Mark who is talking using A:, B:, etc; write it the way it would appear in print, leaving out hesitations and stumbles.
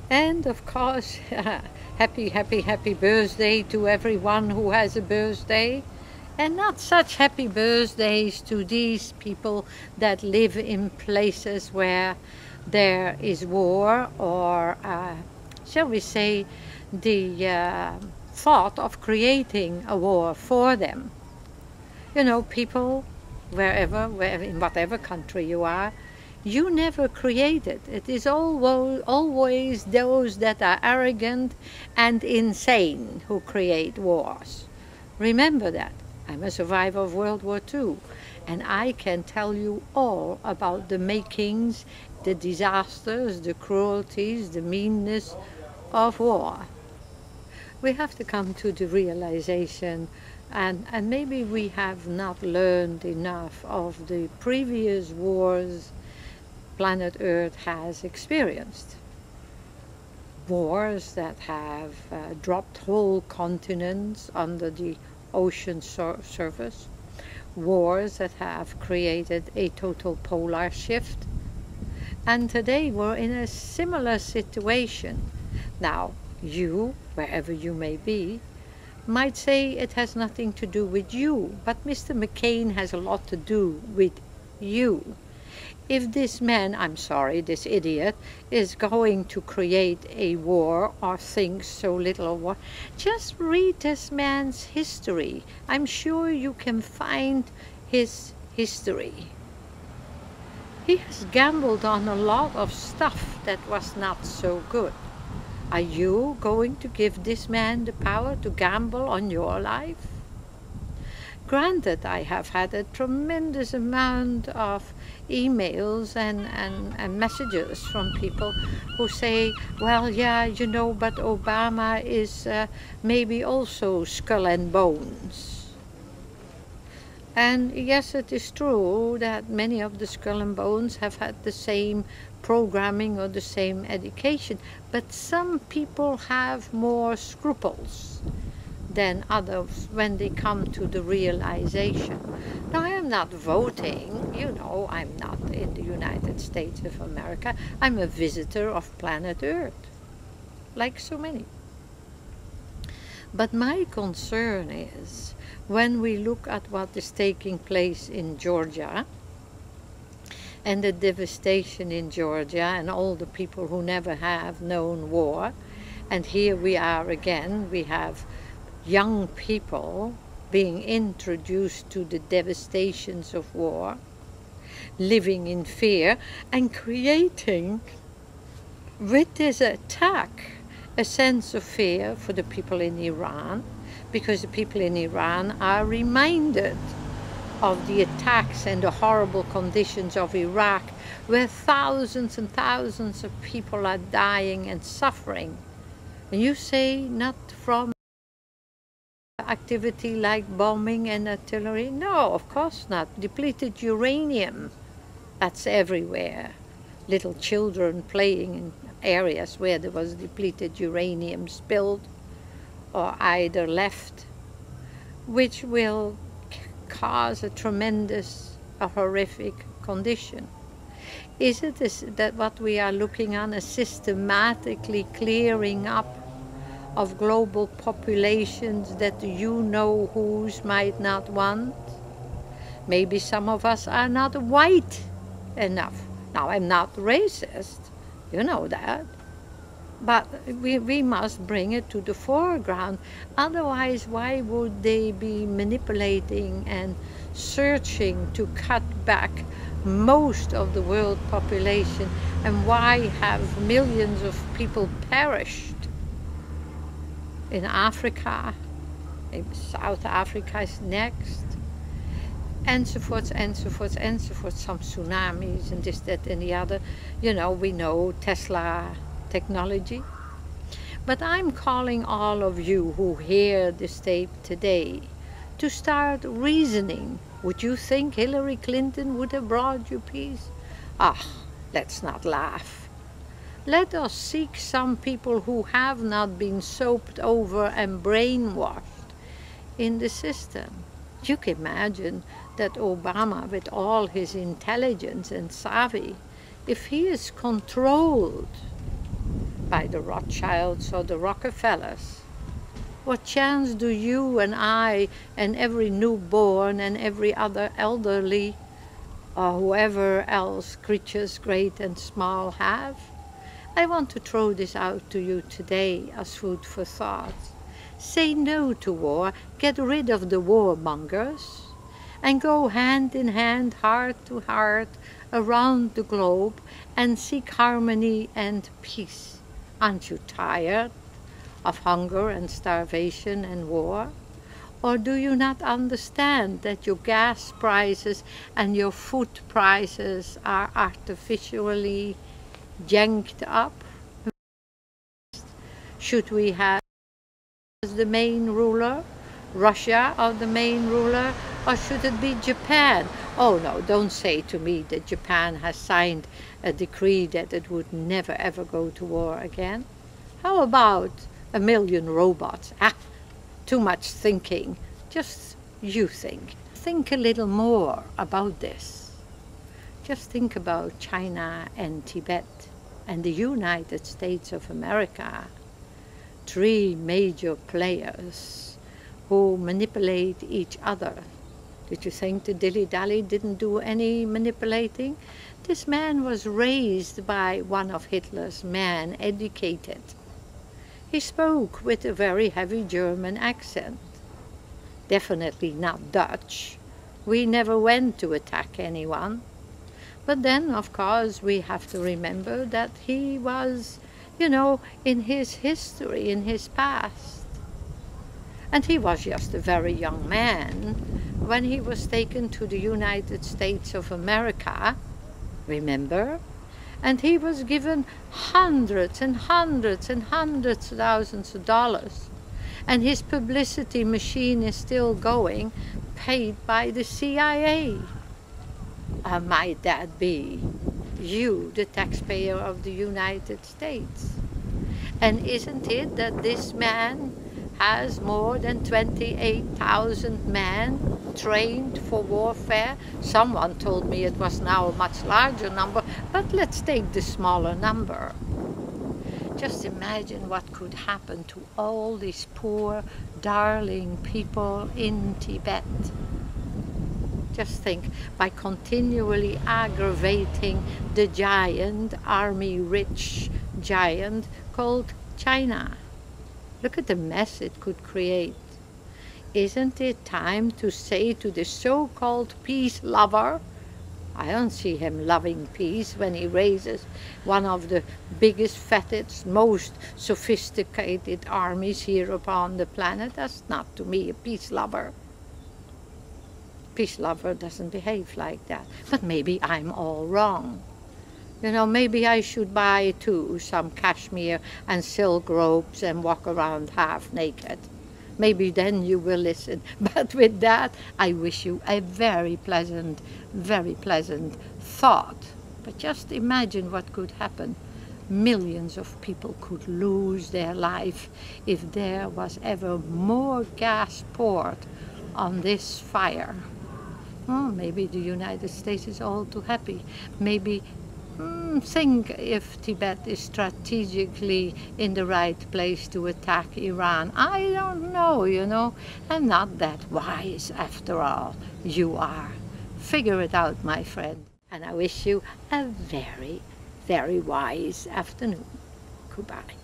A: And of course, happy birthday to everyone who has a birthday. And not such happy birthdays to these people that live in places where there is war, or shall we say, the thought of creating a war for them. You know, people, wherever, in whatever country you are, you never create it. It is always those that are arrogant and insane who create wars. Remember that. I'm a survivor of World War II, and I can tell you all about the makings, the disasters, the cruelties, the meanness of war. We have to come to the realization, and maybe we have not learned enough of the previous wars planet Earth has experienced. Wars that have dropped whole continents under the ocean surface. Wars that have created a total polar shift. And today we're in a similar situation. Now, you, wherever you may be, might say it has nothing to do with you, but Mr. McCain has a lot to do with you. If this man, I'm sorry, this idiot, is going to create a war or thinks so little of war, just read this man's history. I'm sure you can find his history. He has gambled on a lot of stuff that was not so good. Are you going to give this man the power to gamble on your life? Granted, I have had a tremendous amount of emails and messages from people who say, well, yeah, you know, but Obama is maybe also skull and bones. And yes, it is true that many of the skull and bones have had the same programming or the same education, but some people have more scruples than others when they come to the realization. Now, I am not voting, you know, I'm not in the United States of America. I'm a visitor of planet Earth, like so many. But my concern is, when we look at what is taking place in Georgia, and the devastation in Georgia, and all the people who never have known war, and here we are again, we have young people being introduced to the devastations of war, living in fear, and creating, with this attack, a sense of fear for the people in Iran, because the people in Iran are reminded of the attacks and the horrible conditions of Iraq, where thousands and thousands of people are dying and suffering. And you say not from activity like bombing and artillery? No, of course not. Depleted uranium, that's everywhere. Little children playing in areas where there was depleted uranium spilled or either left, which will cause a tremendous, a horrific condition. Is it that what we are looking on, a systematically clearing up of global populations that you know whose might not want? Maybe some of us are not white enough. Now, I'm not racist, you know that. But we must bring it to the foreground. Otherwise, why would they be manipulating and searching to cut back most of the world population? And why have millions of people perished? In Africa, maybe South Africa is next, and so forth, and so forth, and so forth. Some tsunamis and this, that, and the other. You know, we know Tesla technology. But I'm calling all of you who hear this tape today to start reasoning. Would you think Hillary Clinton would have brought you peace? Ah, let's not laugh. Let us seek some people who have not been soaped over and brainwashed in the system. You can imagine that Obama, with all his intelligence and savvy, if he is controlled by the Rothschilds or the Rockefellers. What chance do you and I and every newborn and every other elderly or whoever else, creatures great and small, have? I want to throw this out to you today as food for thought. Say no to war, get rid of the warmongers, and go hand in hand, heart to heart, around the globe and seek harmony and peace. Aren't you tired of hunger and starvation and war? Or do you not understand that your gas prices and your food prices are artificially janked up? Should we have as the main ruler, Russia or the main ruler, or should it be Japan? Oh no, don't say to me that Japan has signed a decree that it would never ever go to war again. How about 1 million robots? Too much thinking. Just you think. Think a little more about this. Just think about China and Tibet and the United States of America. 3 major players who manipulate each other. Did you think the dilly-dally didn't do any manipulating? This man was raised by one of Hitler's men, educated. He spoke with a very heavy German accent. Definitely not Dutch. We never went to attack anyone. But then, of course, we have to remember that he was, you know, in his history, in his past. And he was just a very young man when he was taken to the United States of America, remember? And he was given hundreds and hundreds and hundreds of thousands of dollars. And his publicity machine is still going, paid by the CIA. Or might that be you, the taxpayer of the United States? And isn't it that this man has more than 28,000 men trained for warfare? Someone told me it was now a much larger number, but let's take the smaller number. Just imagine what could happen to all these poor, darling people in Tibet. Just think, by continually aggravating the giant, army-rich giant called China. Look at the mess it could create. Isn't it time to say to the so-called peace lover, I don't see him loving peace when he raises one of the biggest, fattest, most sophisticated armies here upon the planet. That's not to me a peace lover. Peace lover doesn't behave like that. But maybe I'm all wrong. You know, maybe I should buy too some cashmere and silk robes and walk around half naked. Maybe then you will listen. But with that, I wish you a very pleasant thought. But just imagine what could happen. Millions of people could lose their life if there was ever more gas poured on this fire. Oh, maybe the United States is all too happy. Maybe think if Tibet is strategically in the right place to attack Iran. I don't know, you know. I'm not that wise after all. You are. Figure it out, my friend. And I wish you a very, very wise afternoon. Goodbye.